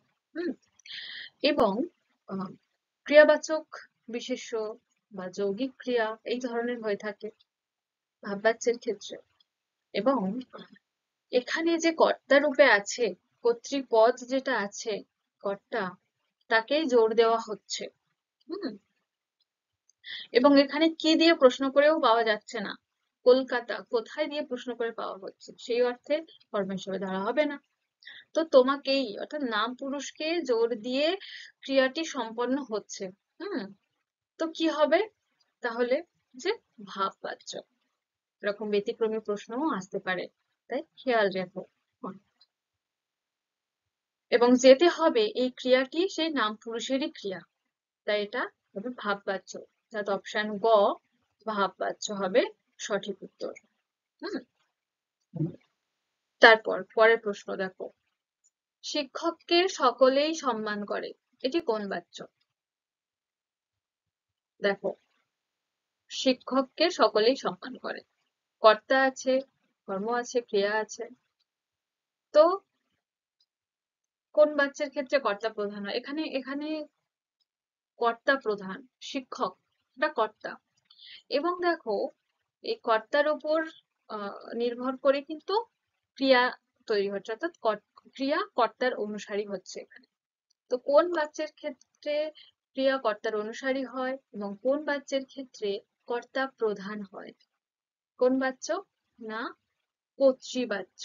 এবং ক্রিয়াবাচক বিশেষ্য বা যৌগিক ক্রিয়া এই ধরনের হয়ে থাকে ভাব বাচ্যের ক্ষেত্রে। এবং এখানে যে কর্তা রূপে আছে, কর্তৃপদ যেটা আছে, কর্তা, তাকেই জোর দেওয়া হচ্ছে। এবং এখানে কি দিয়ে প্রশ্ন করেও পাওয়া যাচ্ছে না, কলকাতা কোথায় দিয়ে প্রশ্ন করে পাওয়া হচ্ছে, সেই অর্থে কর্ম হিসেবে ধরা হবে না। তো তোমাকেই অর্থাৎ নাম পুরুষকে জোর দিয়ে ক্রিয়াটি সম্পন্ন হচ্ছে। তো কি হবে তাহলে? যে ভাব বাচ্য। এরকম ব্যতিক্রমী প্রশ্নও আসতে পারে, তাই খেয়াল রেখো। এবং যেতে হবে এই ক্রিয়াটি সেই নাম পুরুষেরই ক্রিয়া, তাই এটা হবে ভাব বাচ্য। অর্থাৎ অপশন গ, ভাব বাচ্য হবে সঠিক উত্তর। তারপর পরের প্রশ্ন দেখো, শিক্ষককে সকলেই সম্মান করে, এটি কোন বাচ্য? দেখো শিক্ষককে সকলেই সম্মান করে, কর্তা আছে, কর্ম আছে, ক্রিয়া আছে। তো কোন বাচ্যের ক্ষেত্রে কর্তা প্রধান হয়? এখানে এখানে কর্তা প্রধান, শিক্ষক এটা কর্তা। এবং দেখো এই কর্তার উপর নির্ভর করে কিন্তু ক্রিয়া তৈরি হচ্ছে, অর্থাৎ ক্রিয়া কর্তার অনুসারী হচ্ছে এখানে। তো কোন বাচ্যের ক্ষেত্রে ক্রিয়া কর্তার অনুসারী হয় এবং কোন বাচ্যের ক্ষেত্রে কর্তা প্রধান হয়? কোন বাচ্য? না, কর্তৃবাচ্য,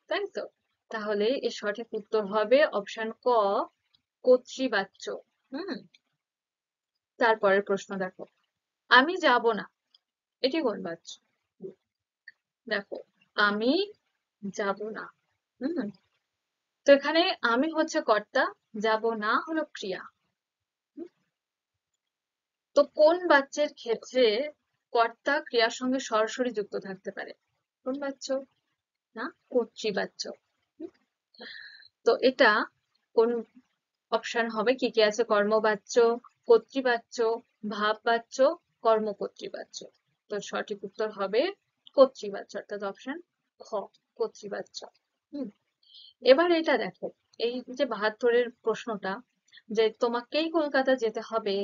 তাই তো? তাহলে এর সঠিক উত্তর হবে অপশন ক, কর্তৃবাচ্য। তারপরের প্রশ্ন দেখো, আমি যাব না, এটি কোন বাচ্য? দেখো আমি যাব না। তো এখানে আমি হচ্ছে কর্তা, যাব না হলো ক্রিয়া। তো কোন বাচ্যের ক্ষেত্রে কর্তা ক্রিয়ার সঙ্গে সরাসরি যুক্ত থাকতে পারে? কোন বাচ্য? না, কর্তৃবাচ্য। তো এটা কোন অপশন হবে? কি কি আছে? কর্মবাচ্য, কর্তৃবাচ্য, ভাববাচ্য, কর্মকর্তৃবাচ্য। তো সঠিক উত্তর হবে কর্তৃবাচ্য, অর্থাৎ অপশন খ, কর্তৃবাচ্য। এবার এটা দেখো, এই যে 72-এর প্রশ্নটা, যে তোমাকেই কলকাতা যেতে হবে,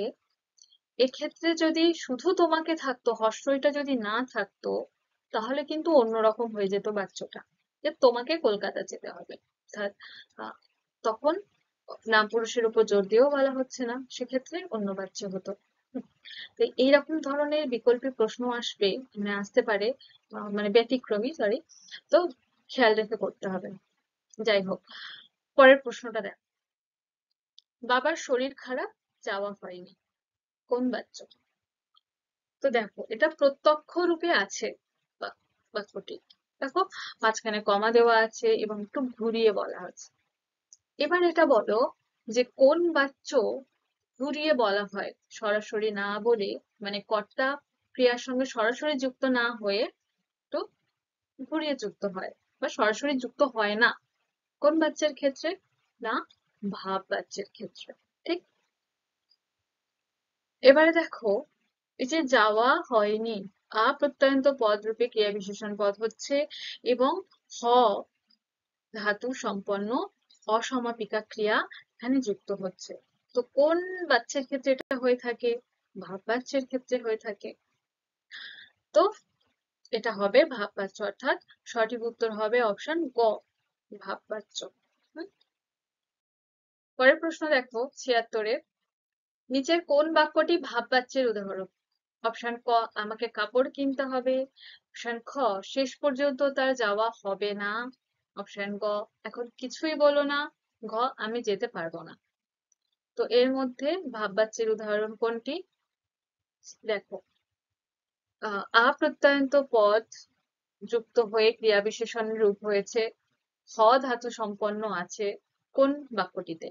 এক্ষেত্রে যদি শুধু তোমাকে থাকতো, হর্ষইটা যদি না থাকতো, তাহলে কিন্তু অন্যরকম হয়ে যেত বাচ্চটা, যে তোমাকে কলকাতা যেতে হবে। অর্থাৎ তখন নাম পুরুষের উপর জোর দিয়েও বলা হচ্ছে না, সেক্ষেত্রে অন্য বাচ্চ হতো। তো এইরকম ধরনের বিকল্পী প্রশ্ন আসবে, মানে আসতে পারে, মানে ব্যতিক্রমী, সরি। তো খেয়াল রেখে করতে হবে। যাই হোক, পরের প্রশ্নটা দেখ, বাবার শরীর খারাপ, যাওয়া হয়নি, কোন বাচ্চ? তো দেখো এটা প্রত্যক্ষ রূপে আছে বাক্যটি, দেখো মাঝখানে কমা দেওয়া আছে এবং একটু ঘুরিয়ে বলা আছে। এবার এটা বলো যে কোন বাচ্য ঘুরিয়ে বলা হয়, সরাসরি না বলে, মানে কর্তা ক্রিয়ার সঙ্গে সরাসরি যুক্ত না হয়ে একটু ঘুরিয়ে যুক্ত হয় বা সরাসরি যুক্ত হয় না? কোন বাচ্চার ক্ষেত্রে? না, ভাব বাচ্চের ক্ষেত্রে। ঠিক, এবারে দেখো এই যে যাওয়া হয়নি, আপ্রত্যয়ন্ত পদ রূপে ক্রিয়া বিশেষণ পদ হচ্ছে, এবং হ ধাতু সম্পন্ন অসমাপিকা ক্রিয়া এখানে যুক্ত হচ্ছে। তো কোন বাচ্চার ক্ষেত্রে এটা হয়ে থাকে? ভাব বাচ্চার ক্ষেত্রে হয়ে থাকে। তো এটা হবে ভাব বাচ্য, অর্থাৎ সঠিক উত্তর হবে অপশন গ, ভাব বাচ্য। পরের প্রশ্ন দেখো 76-এ, নিচের কোন বাক্যটি ভাব বাচ্যের উদাহরণ? অপশন ক, আমাকে কাপড় কিনতে হবে। অপশন খ, শেষ পর্যন্ত তার যাওয়া হবে না। অপশন গ, এখন কিছুই বলো না। ঘ, আমি যেতে পারবো না। তো এর মধ্যে ভাব বাচ্যের উদাহরণ কোনটি? দেখো, আ প্রত্যয়ন্ত পদ যুক্ত হয়ে ক্রিয়া বিশেষণের রূপ হয়েছে, হ ধাতু সম্পন্ন আছে কোন বাক্যটিতে?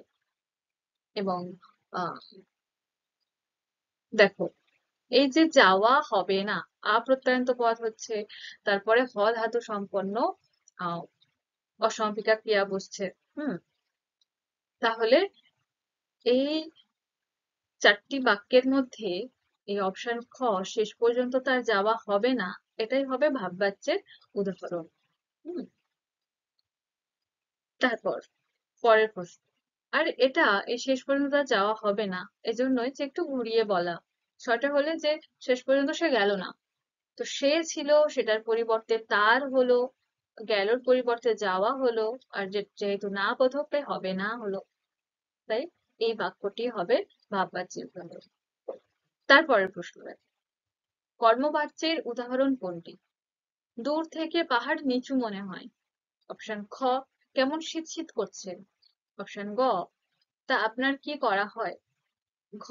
এবং দেখো, এই যে যাওয়া হবে না, আপ্রত্যয়ন্ত পদ হচ্ছে, তারপরে হ ধাতু সম্পন্ন আহ অসমাপিকা ক্রিয়া বসছে। তাহলে এই চারটি বাক্যের মধ্যে এই অপশন খ, শেষ পর্যন্ত তার যাওয়া হবে না, এটাই হবে ভাব বাচ্যের উদাহরণ। তারপর পরের প্রশ্ন, আর এটা এই শেষ পর্যন্ত তার যাওয়া হবে না, এজন্যই যে একটু ঘুরিয়ে বলা। ছটা হলে যে শেষ পর্যন্ত সে গেল না, তো সে ছিল, সেটার পরিবর্তে তার হলো, গেলোর পরিবর্তে যাওয়া হলো, আর যেহেতু না বোধক হবে না হলো, তাই এই বাক্যটি হবে ভাববাচ্যের উদাহরণ। তারপরের প্রশ্ন, কর্মবাচ্যের উদাহরণ কোনটি? দূর থেকে পাহাড় নিচু মনে হয়। অপশন খ, কেমন শীত শীত করছে। অপশন গ, তা আপনার কি করা হয়। ঘ,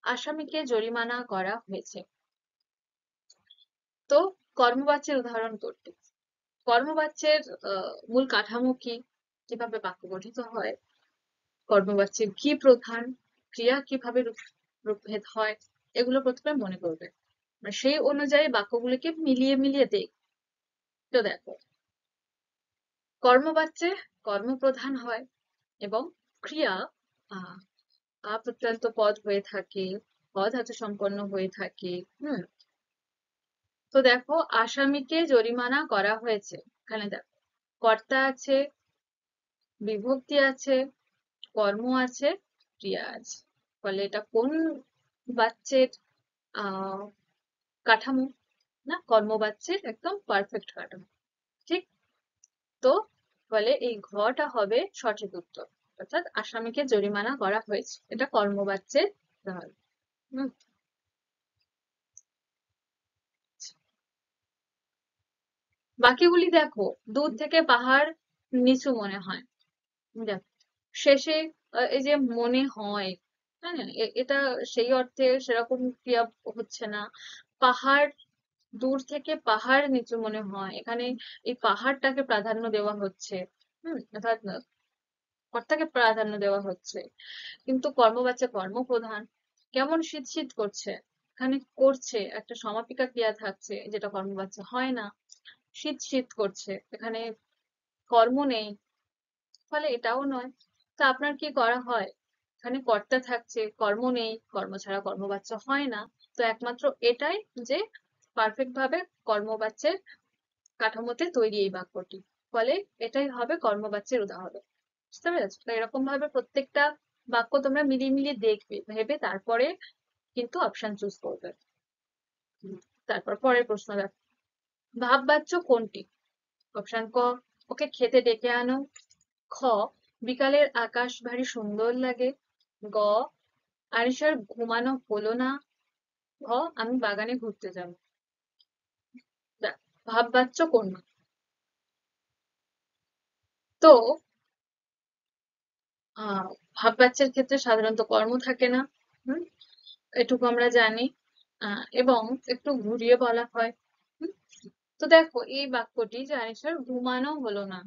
আসামিকে জরিমানা করা হয়েছে। তো কর্মবাচ্যের উদাহরণ করতে, কর্মবাচ্যের মূল কাঠামো কি, কিভাবে বাক্য গঠিত হয়, কর্মবাচ্যের কি প্রধান, ক্রিয়া কিভাবে রূপভেদ হয়, এগুলো প্রথমে মনে করবে, সেই অনুযায়ী বাক্যগুলিকে মিলিয়ে মিলিয়ে দেখ। তো দেখো, কর্মবাচ্যে কর্মপ্রধান হয় এবং ক্রিয়া আপ্রত্যয়ন্ত পদ হয়ে থাকে, অধাতু সম্পন্ন হয়ে থাকে। তো দেখো, আসামিকে জরিমানা করা হয়েছে, এখানে দেখো কর্তা আছে, বিভক্তি আছে, কর্ম আছে, ক্রিয়া আছে। ফলে এটা কোন বাচ্চের আহ কাঠামো? না, কর্মবাচ্যের একদম পারফেক্ট কাঠামো। ঠিক, তো ফলে এই ঘটা হবে সঠিক উত্তর, অর্থাৎ আসামিকে জরিমানা করা হয়েছে, এটা কর্মবাচ্যের উদাহরণ। বাকিগুলি দেখো, দূর থেকে পাহাড় নিচু মনে হয়। দেখো শেষে এই যে মনে হয়, হ্যাঁ, এটা সেই অর্থে সেরকম ক্রিয়া হচ্ছে না। পাহাড়, দূর থেকে পাহাড় নিচু মনে হয়, এখানে এই পাহাড়টাকে প্রাধান্য দেওয়া হচ্ছে। অর্থাৎ কর্তাকে প্রাধান্য দেওয়া হচ্ছে, কিন্তু কর্মবাচ্যে কর্মপ্রধান। কেমন শীত শীত করছে, এখানে করছে একটা সমাপিকা ক্রিয়া থাকছে, যেটা কর্মবাচ্য হয় না। শীত শীত করছে, এখানে কর্ম নেই, ফলে এটাও নয়। তো আপনার কি করা হয়, এখানে কর্তা থাকছে, কর্ম নেই, কর্ম ছাড়া কর্মবাচ্য হয় না। তো একমাত্র এটাই যে পারফেক্ট ভাবে কর্মবাচ্যের কাঠামোতে তৈরি এই বাক্যটি, ফলে এটাই হবে কর্মবাচ্যের উদাহরণ। বুঝতে পেরেছো? তো এরকম ভাবে প্রত্যেকটা বাক্য তোমরা মিলিয়ে মিলিয়ে দেখবে, ভেবে তারপরে কিন্তু অপশন চুজ করবে। তারপর পরের প্রশ্ন দেখো, ভাব বাচ্য কোনটি? অপশন ক, ওকে খেতে ডেকে আনো। খ, বিকালের আকাশ ভারী সুন্দর লাগে। গ, আরিশার ঘুমানো হলো না। ঘ, আমি বাগানে ঘুরতে যাব। ভাব বাচ্য কোনটি? তো ভাব বাচ্যের ক্ষেত্রে সাধারণত কর্ম থাকে না। হুম, এটুকু আমরা জানি। এবং একটু ঘুরিয়ে বলা হয়। হুম, তো দেখো এই বাক্যটি যে আনিশার ঘুমানো হলো না,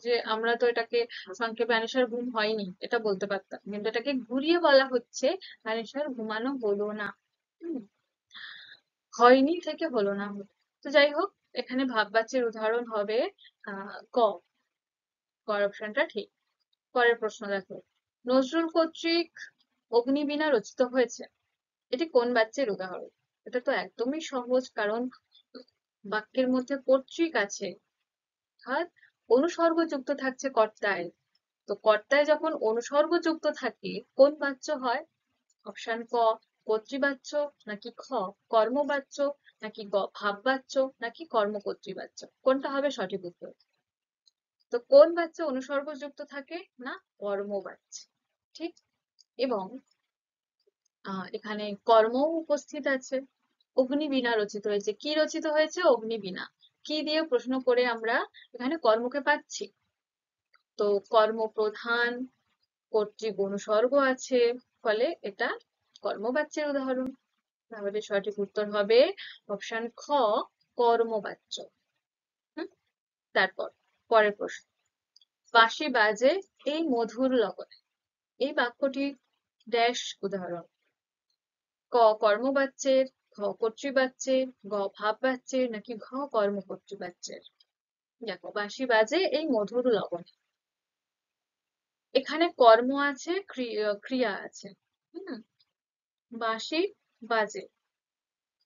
যে আমরা তো এটাকে সংক্ষেপে আনিশার ঘুম হয়নি এটা বলতে পারতাম, কিন্তু এটাকে ঘুরিয়ে বলা হচ্ছে আনিশার ঘুমানো হলো না। হুম, হয়নি থেকে হলো না হলো। তো যাই হোক, এখানে ভাব বাচ্যের উদাহরণ হবে ক, অপশনটা ঠিক। পরের প্রশ্ন দেখো, নজরুল কর্তৃক অগ্নিবীণা রচিত হয়েছে, এটি কোন বাচ্যের উদাহরণ? এটা তো একদমই সহজ, কারণ বাক্যের মধ্যে কর্তৃক আছে, অর্থাৎ অনুসর্গ যুক্ত থাকছে কর্তায়। তো কর্তায় যখন অনুসর্গ যুক্ত থাকে কোন বাচ্য হয়? অপশন ক কর্তৃবাচ্য, নাকি খ কর্মবাচ্য, নাকি গ ভাববাচ্য, নাকি কর্মকর্তৃবাচ্য। কোনটা হবে সঠিক উত্তর? তো কোন বাচ্য অনুসর্গ যুক্ত থাকে? না, কর্মবাচ্য। ঠিক। এবং এখানে কর্মও উপস্থিত আছে। অগ্নিবীণা রচিত হয়েছে। কি রচিত হয়েছে? অগ্নিবীণা। কি দিয়ে প্রশ্ন করে আমরা এখানে কর্মকে পাচ্ছি? তো কর্মপ্রধান, কর্তৃক অনুসর্গ আছে, ফলে এটা কর্মবাচ্যের উদাহরণ। তাহলে সঠিক উত্তর হবে অপশন খ কর্মবাচ্য। তারপর পরের প্রশ্ন, বাঁশি বাজে এই মধুর লগনে, এই বাক্যটি ড্যাশ উদাহরণ? ক কর্মবাচ্যের, খ কর্তৃবাচ্যের, গ ভাববাচ্যের, নাকি ঘ কর্মকর্তৃবাচ্যের। দেখো, বাঁশি বাজে এই মধুর লগনে, এখানে কর্ম আছে, ক্রিয়া আছে। বাঁশি বাজে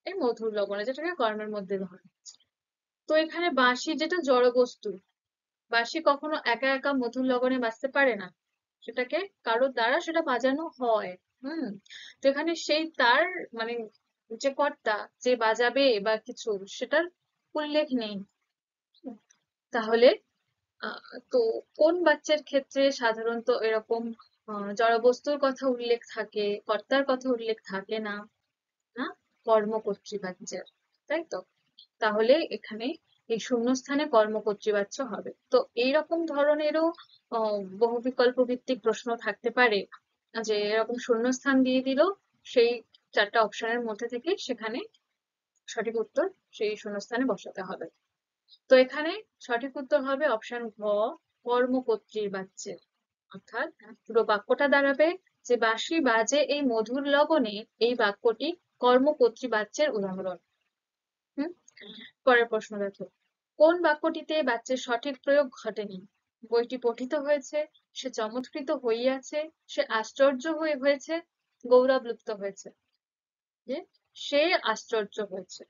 এই মধুর লগনে, যেটাকে কর্মের মধ্যে ধরা হচ্ছে। তো এখানে বাঁশি যেটা জড় বস্তু, বাঁশি কখনো একা একা মধুর লগনে বাজতে পারে না, সেটাকে কারোর দ্বারা সেটা বাজানো হয়। হুম। তো এখানে সেই তার মানে যে কর্তা, যে বাজাবে বা কিছু, সেটার উল্লেখ নেই। তাহলে তো কোন বাচ্চার ক্ষেত্রে সাধারণত এরকম জড়বস্তুর কথা উল্লেখ থাকে, কর্তার কথা উল্লেখ থাকে না? না, কর্মকর্তৃবাচ্যের। তাই তো। তাহলে এখানে এই শূন্যস্থানে কর্মকর্তৃবাচ্য হবে। তো এইরকম ধরনেরও বহু বিকল্প ভিত্তিক প্রশ্ন থাকতে পারে, যে এরকম শূন্যস্থান দিয়ে দিল সেই চারটা অপশনের মধ্যে থেকে, সেখানে সঠিক উত্তর সেই শূন্যস্থানে বসাতে হবে। তো এখানে সঠিক উত্তর হবে অপশন ঘ কর্মকর্তৃবাচ্যের। অর্থাৎ পুরো বাক্যটা দাঁড়াবে যে বাঁশি বাজে এই মধুর লগনে, এই বাক্যটি কর্মকর্তৃবাচ্যের উদাহরণ। পরের প্রশ্ন দেখো, কোন বাক্যটিতে বাচ্যের সঠিক প্রয়োগ ঘটেনি? বইটি পঠিত হয়েছে, সে চমৎকৃত হইয়াছে, সে আশ্চর্য হয়েছে, গৌরব লুপ্ত হয়েছে। সে আশ্চর্য হয়েছে।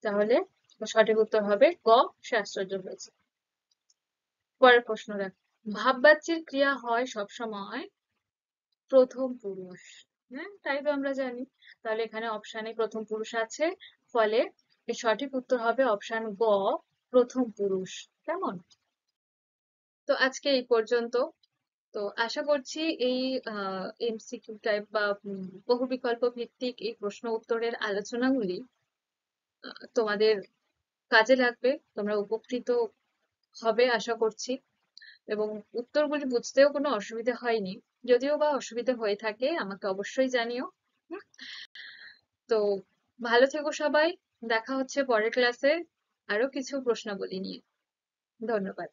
তাহলে সঠিক উত্তর হবে গ সে আশ্চর্য হয়েছে। পরের প্রশ্ন দেখ, ভাববাচ্যের ক্রিয়া হয় সবসময় প্রথম পুরুষ। হ্যাঁ, তাই তো আমরা জানি। তাহলে এখানে অপশানে প্রথম পুরুষ আছে, ফলে এর সঠিক উত্তর হবে অপশন গ প্রথম পুরুষ। কেমন? তো আজকে এই পর্যন্ত। তো আশা করছি এই এমসিকিউ টাইপ বা বহু বিকল্প ভিত্তিক এই প্রশ্ন উত্তরের আলোচনাগুলি তোমাদের কাজে লাগবে, তোমরা উপকৃত হবে আশা করছি। এবং উত্তরগুলি বুঝতেও কোনো অসুবিধা হয়নি। যদিও বা অসুবিধা হয়ে থাকে আমাকে অবশ্যই জানিও। তো ভালো থেকো সবাই। দেখা হচ্ছে পরের ক্লাসে আরো কিছু প্রশ্নাবলী নিয়ে। ধন্যবাদ।